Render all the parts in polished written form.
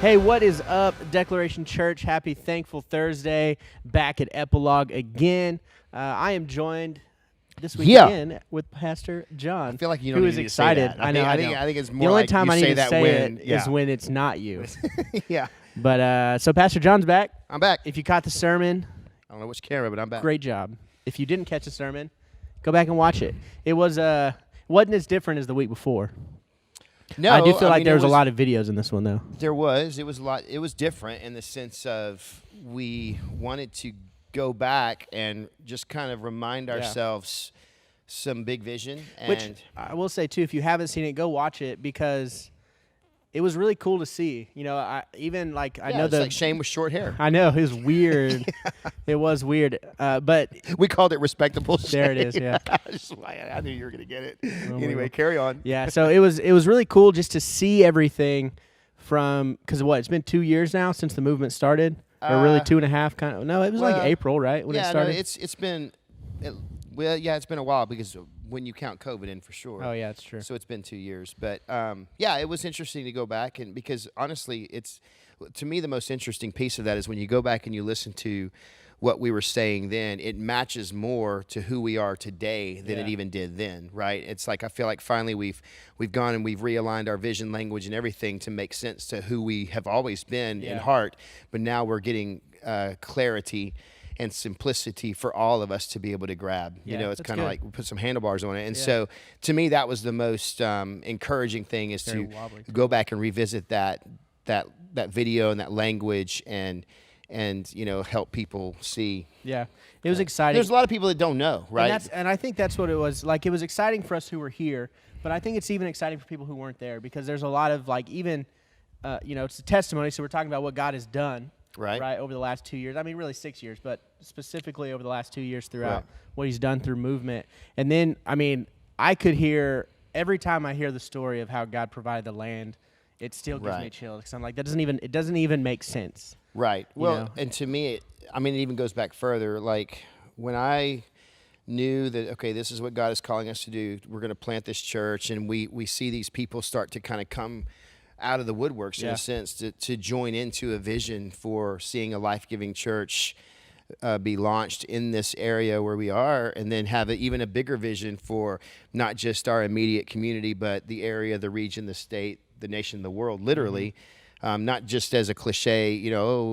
Hey, what is up, Declaration Church? Happy Thankful Thursday. Back at Epilogue again. I am joined this week again with Pastor John. I feel like you don't who need is to excited. Say that. I think it's more the only like time you I need say to that say when, it is when it's not you. Yeah. But so Pastor John's back. I'm back. If you caught the sermon, I don't know which camera, but I'm back. great job. If you didn't catch the sermon, go back and watch it. It wasn't as different as the week before. No, I do feel like there was a lot of videos in this one, though. There was. It was a lot. It was different in the sense of we wanted to go back and just kind of remind ourselves some big vision. Which I will say, too, if you haven't seen it, go watch it because it was really cool to see. You know, I know it's like Shane with short hair. I know, it was weird. It was weird. But we called it respectable Shane. There it is, yeah. I knew you were going to get it. Oh, anyway, carry on. Yeah, so it was really cool just to see everything from, because it's been 2 years now since the movement started? Or really 2.5 kind of? No, it was like April, right, when it started? No, it's been a while because when you count COVID in for sure. Oh, yeah, it's true. So it's been 2 years. But, it was interesting to go back. And because, honestly, to me, the most interesting piece of that is when you go back and you listen to what we were saying then, it matches more to who we are today than it even did then, right? It's like I feel like finally we've gone and we've realigned our vision, language, and everything to make sense to who we have always been in heart. But now we're getting clarity and simplicity for all of us to be able to grab. You know, it's kind of like we put some handlebars on it. And so to me, that was the most encouraging thing is to go back and revisit that video and that language and help people see. Yeah, it was exciting. There's a lot of people that don't know, right? And I think that's what it was. Like, it was exciting for us who were here, but I think it's even exciting for people who weren't there because there's a lot of, like, even, it's a testimony, so we're talking about what God has done. Right, over the last 2 years. I mean, really 6 years, but specifically over the last 2 years throughout what he's done through movement. And then, I mean, I could hear, every time I hear the story of how God provided the land, it still gives me chills. Because I'm like, it doesn't even make sense. Right. Well, and to me, it even goes back further. Like, when I knew that, okay, this is what God is calling us to do, we're going to plant this church, and we see these people start to kind of come out of the woodworks in a sense to join into a vision for seeing a life-giving church be launched in this area where we are, and then have even a bigger vision for not just our immediate community, but the area, the region, the state, the nation, the world, literally. Not just as a cliche,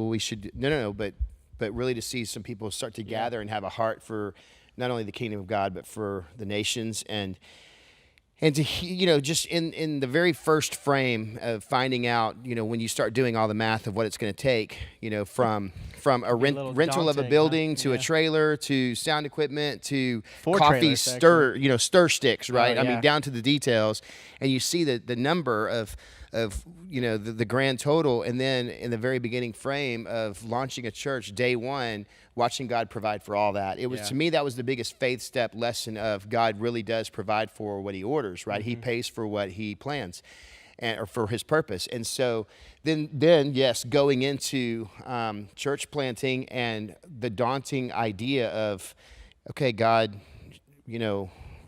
we should, but really to see some people start to gather and have a heart for not only the kingdom of God, but for the nations. And to, just in the very first frame of finding out, when you start doing all the math of what it's going to take, from a rental of a building to a trailer to sound equipment to coffee stir sticks, right? I mean, down to the details. And you see the number of the grand total, and then in the very beginning frame of launching a church, day one, watching God provide for all that. It was, to me, that was the biggest faith step lesson of God really does provide for what he orders, right? He pays for what he plans or for his purpose. And so then yes, going into church planting and the daunting idea of, okay, God,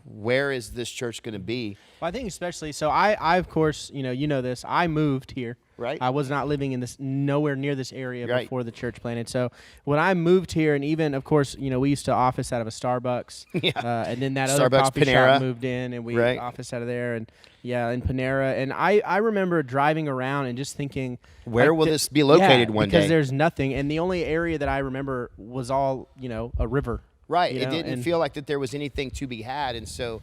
where is this church going to be? Well, I think especially, so I of course, you know this, I moved here. Right. I was not living in nowhere near this area before the church planted. So when I moved here, and even, of course, we used to office out of a Starbucks. And then that other coffee Panera. shop moved in, and we office out of there. And in Panera. And I remember driving around and just thinking, where will this be located one day? Because there's nothing. And the only area that I remember was all, a river. Right. It didn't feel like that there was anything to be had. And so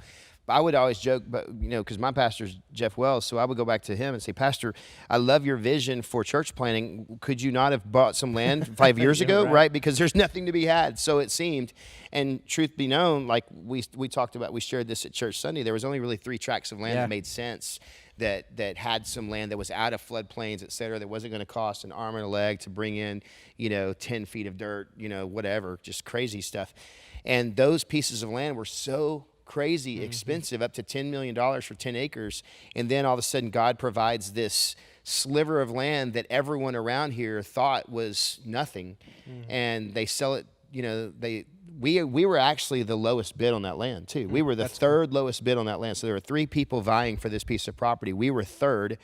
I would always joke, but because my pastor's Jeff Wells, so I would go back to him and say, Pastor, I love your vision for church planting. Could you not have bought some land 5 years ago, right? Because there's nothing to be had, so it seemed. And truth be known, like we talked about, we shared this at Church Sunday, there was only really 3 tracts of land that made sense, that had some land that was out of floodplains, et cetera, that wasn't going to cost an arm and a leg to bring in, 10 feet of dirt, whatever, just crazy stuff. And those pieces of land were so crazy expensive, up to $10 million for 10 acres. And then all of a sudden God provides this sliver of land that everyone around here thought was nothing. And they sell it, we were actually the lowest bid on that land too. We were the third lowest bid on that land. So there were 3 people vying for this piece of property. We were third.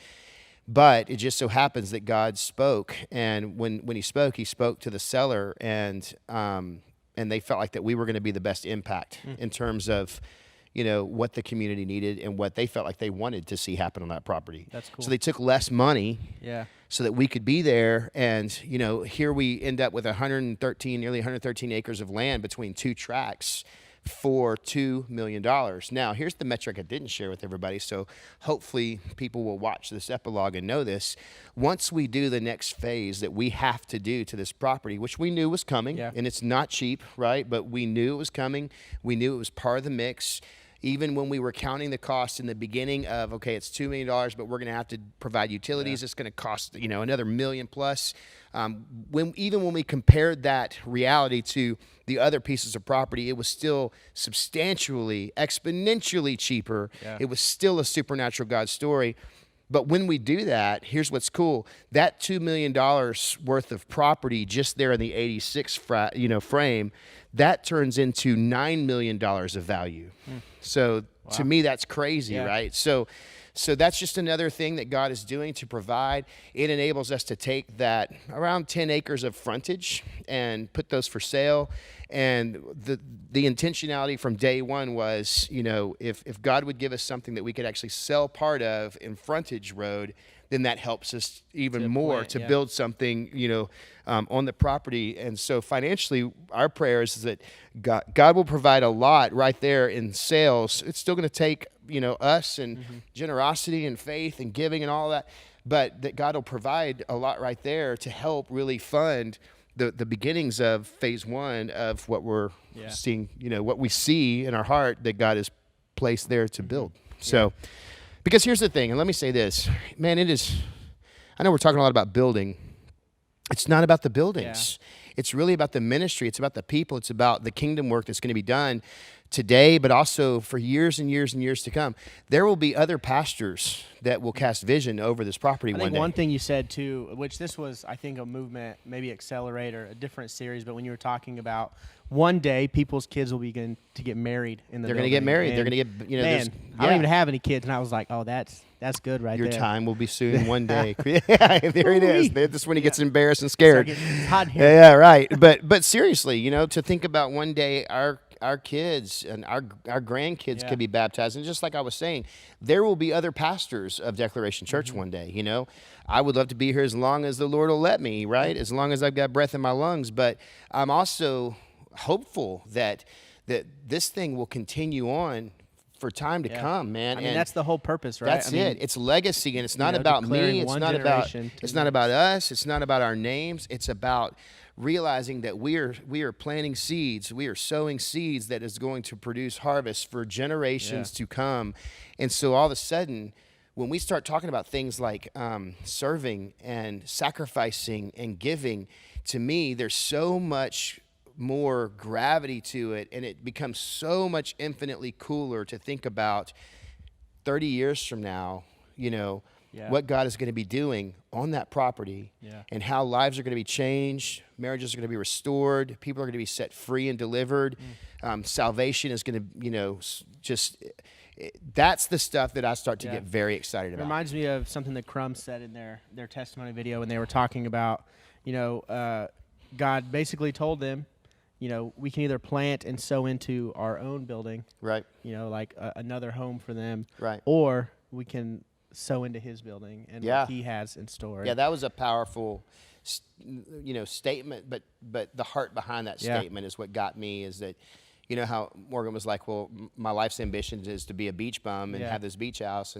But it just so happens that God spoke, and when he spoke to the seller, and they felt like that we were going to be the best impact in terms of, what the community needed and what they felt like they wanted to see happen on that property. That's cool. So they took less money, Yeah. so that we could be there, and here we end up with nearly 113 acres of land between two tracts for $2 million. Now, here's the metric I didn't share with everybody, so hopefully people will watch this epilogue and know this. Once we do the next phase that we have to do to this property, which we knew was coming, and it's not cheap, right? But we knew it was coming. We knew it was part of the mix. Even when we were counting the cost in the beginning of, okay, it's $2 million, but we're going to have to provide utilities. It's going to cost, another $1 million plus. When we compared that reality to the other pieces of property, it was still substantially, exponentially cheaper. Yeah. It was still a supernatural God story. But when we do that, here's what's cool. That $2 million worth of property just there in the 86 frame, that turns into $9 million of value. So to me, that's crazy, right? So that's just another thing that God is doing to provide. It enables us to take that around 10 acres of frontage and put those for sale. And the intentionality from day one was, if God would give us something that we could actually sell part of in frontage road, then that helps us even more to build something, on the property. And so financially, our prayer is that God will provide a lot right there in sales. It's still going to take, us and generosity and faith and giving and all that, but that God will provide a lot right there to help really fund the beginnings of phase one of what we're seeing, what we see in our heart that God has placed there to build. So, because here's the thing, and let me say this, man, I know we're talking a lot about building. It's not about the buildings. It's really about the ministry. It's about the people. It's about the kingdom work that's going to be done today, but also for years and years and years to come. There will be other pastors that will cast vision over this property one day. I think one thing you said too, which this was, I think, a movement, maybe Accelerator, a different series, but when you were talking about one day people's kids will begin to get married in the They're going to get married. They're going to get, man, I don't even have any kids, and I was like, oh, that's good right Your there. Your time will be soon one day. Yeah, there it is. This is when he gets embarrassed and scared. It's hot here. Yeah, right. But seriously, to think about one day our kids and our grandkids could be baptized. And just like I was saying, there will be other pastors of Declaration Church one day, I would love to be here as long as the Lord will let me, right? As long as I've got breath in my lungs. But I'm also hopeful that this thing will continue on for time to come, man. I mean, that's the whole purpose, right? That's it. It's legacy, and it's not about me. It's not about us. It's not about our names. It's about realizing that we are planting seeds. We are sowing seeds that is going to produce harvest for generations to come. And so all of a sudden, when we start talking about things like serving and sacrificing and giving, to me, there's so much more gravity to it, and it becomes so much infinitely cooler to think about 30 years from now, what God is going to be doing on that property and how lives are going to be changed, marriages are going to be restored, people are going to be set free and delivered, salvation is going to, that's the stuff that I start to get very excited about. It reminds me of something that Crum said in their testimony video when they were talking about, God basically told them, we can either plant and sow into our own building, right? Like another home for them, right? Or we can sow into His building and what He has in store. Yeah, that was a powerful, statement. But the heart behind that statement is what got me. Is that, how Morgan was like, well, my life's ambition is to be a beach bum and have this beach house,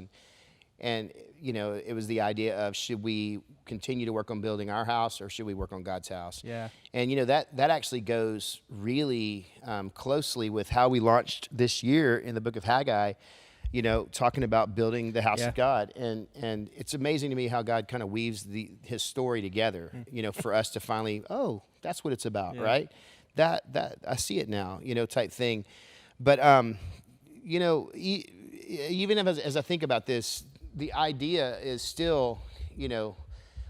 and it was the idea of, should we continue to work on building our house or should we work on God's house? Yeah. And, that actually goes really closely with how we launched this year in the book of Haggai, talking about building the house of God. And it's amazing to me how God kind of weaves his story together, for us to finally, oh, that's what it's about, right? That I see it now, type thing. But, even as I think about this, the idea is still,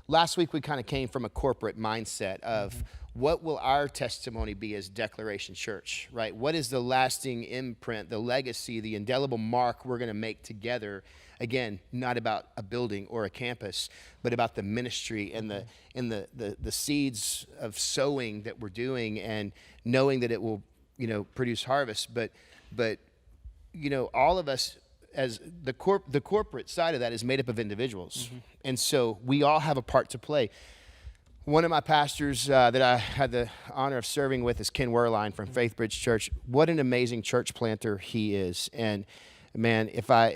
last week we kind of came from a corporate mindset of what will our testimony be as Declaration Church, right? What is the lasting imprint, the legacy, the indelible mark we're going to make together? Again, not about a building or a campus, but about the ministry and the seeds of sowing that we're doing, and knowing that it will, produce harvest. But all of us, as the corporate side of that, is made up of individuals, and so we all have a part to play. One of my pastors that I had the honor of serving with is Ken Werline from Faith Bridge Church. What an amazing church planter he is. And man, if I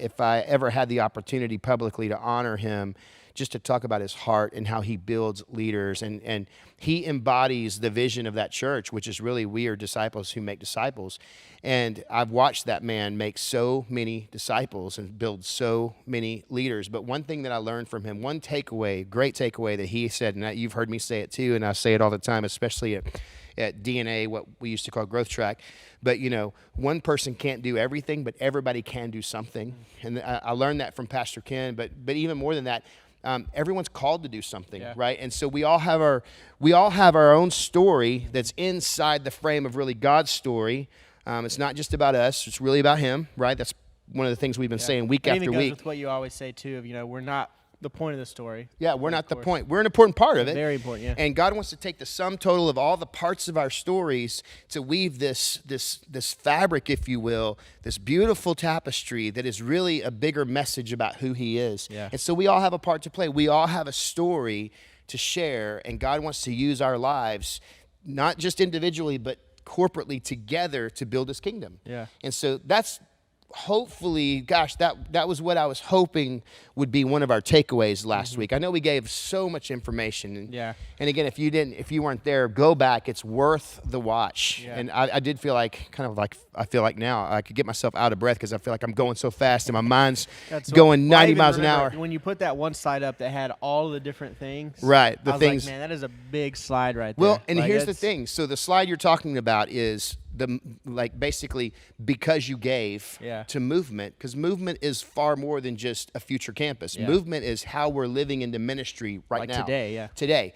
ever had the opportunity publicly to honor him, just to talk about his heart and how he builds leaders, and he embodies the vision of that church, which is really, we are disciples who make disciples. And I've watched that man make so many disciples and build so many leaders. But one thing that I learned from him, one takeaway, great takeaway that he said, and you've heard me say it too, and I say it all the time, especially at DNA, what we used to call Growth Track. But, one person can't do everything, but everybody can do something. And I learned that from Pastor Ken, but even more than that, everyone's called to do something, right? And so we all have our own story that's inside the frame of really God's story. It's not just about us; it's really about Him, right? That's one of the things we've been saying week after even week. goes with what you always say too. Of we're not the point of the story. Yeah, we're not the point. We're an important part of it. Very important. Yeah. And God wants to take the sum total of all the parts of our stories to weave this fabric, if you will, this beautiful tapestry that is really a bigger message about who He is. Yeah. And so we all have a part to play. We all have a story to share, and God wants to use our lives, not just individually, but corporately together to build His kingdom. Yeah. And so that's hopefully, gosh, that was what I was hoping would be one of our takeaways last week. I know we gave so much information, and again, if you weren't there, go back. It's worth the watch. And I did feel like, I feel like now I could get myself out of breath because I feel like I'm going so fast and my mind's going 90 miles an hour. When you put that one slide up that had all the different things, right? I was like, man, that is a big slide right there. Well, and here's the thing. So the slide you're talking about is basically because you gave to movement, because movement is far more than just a future campus. Movement is how we're living into ministry right now. Today.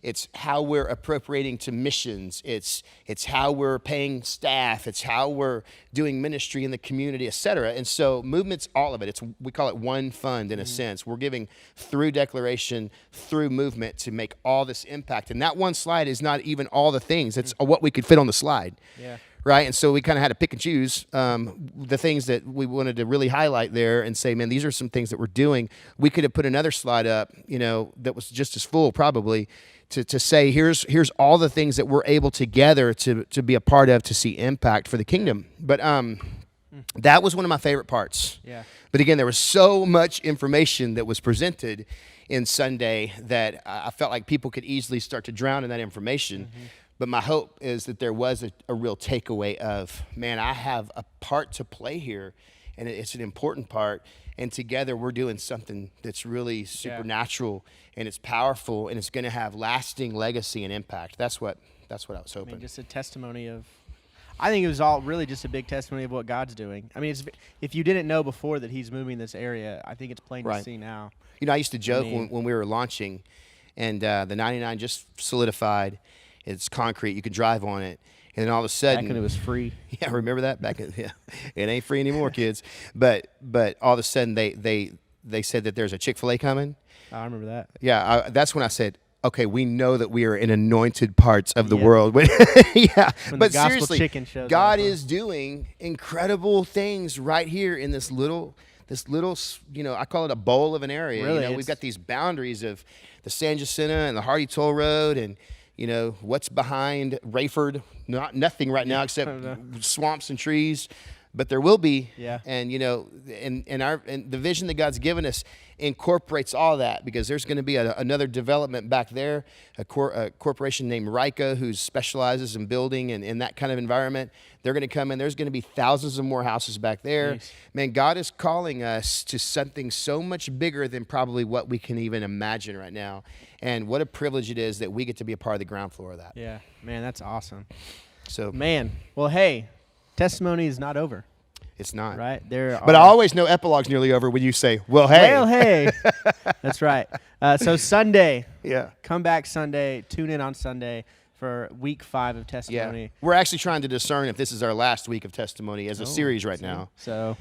It's how we're appropriating to missions. It's how we're paying staff. It's how we're doing ministry in the community, etc. And so movement's all of it. We call it one fund in a sense. We're giving through declaration, through movement to make all this impact. And that one slide is not even all the things. It's what we could fit on the slide. Yeah. Right. And so we kind of had to pick and choose the things that we wanted to really highlight there and say, man, these are some things that we're doing. We could have put another slide up, that was just as full probably to say, here's all the things that we're able together to be a part of to see impact for the kingdom. But that was one of my favorite parts. Yeah. But again, there was so much information that was presented in Sunday that I felt like people could easily start to drown in that information. But my hope is that there was a real takeaway of, man, I have a part to play here, and it's an important part. And together we're doing something that's really supernatural, and it's powerful, and it's going to have lasting legacy and impact. That's what I was hoping. I mean, just a testimony of, I think it was all really just a big testimony of what God's doing. I mean, if you didn't know before that He's moving this area, I think it's plain to see now. I used to joke when we were launching, and the 99 just solidified. It's concrete. You can drive on it. And then all of a sudden, back when it was free. Yeah, remember that? It ain't free anymore, kids. But all of a sudden, they said that there's a Chick-fil-A coming. I remember that. Yeah, that's when I said, okay, we know that we are in anointed parts of the world. When but seriously, God is doing incredible things right here in this little, I call it a bowl of an area. Really, we've got these boundaries of the San Jacinto and the Hardy Toll Road, and what's behind Rayford? Nothing right now except swamps and trees, but there will be. Yeah. And and the vision that God's given us incorporates all that, because there's going to be another development back there, a corporation named Rika who specializes in building and in that kind of environment. They're going to come in. There's going to be thousands of more houses back there. Nice. Man, God is calling us to something so much bigger than probably what we can even imagine right now. And what a privilege it is that we get to be a part of the ground floor of that. Yeah, man, that's awesome. So, man, well, hey, testimony is not over. It's not. Right? But I always know Epilogue's nearly over when you say, well, hey. Well, hey. That's right. So Sunday. Yeah. Come back Sunday. Tune in on Sunday for week 5 of Testimony. Yeah. We're actually trying to discern if this is our last week of Testimony as a series right now. So.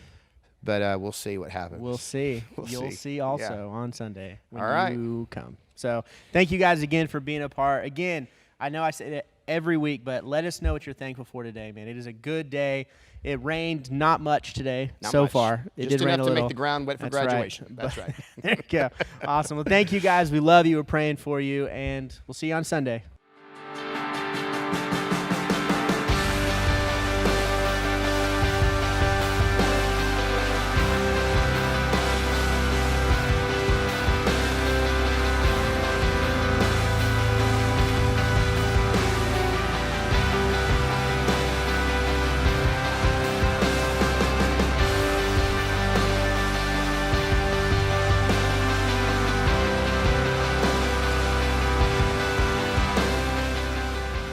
But we'll see what happens. We'll see. You'll see also on Sunday when you come. So thank you guys again for being a part. Again, I know I say it every week, but let us know what you're thankful for today, man. It is a good day. It rained not much today so far. It Just did rain enough a to little. make the ground wet for graduation. That's right. There you go. Awesome. Well, thank you guys. We love you. We're praying for you, and we'll see you on Sunday.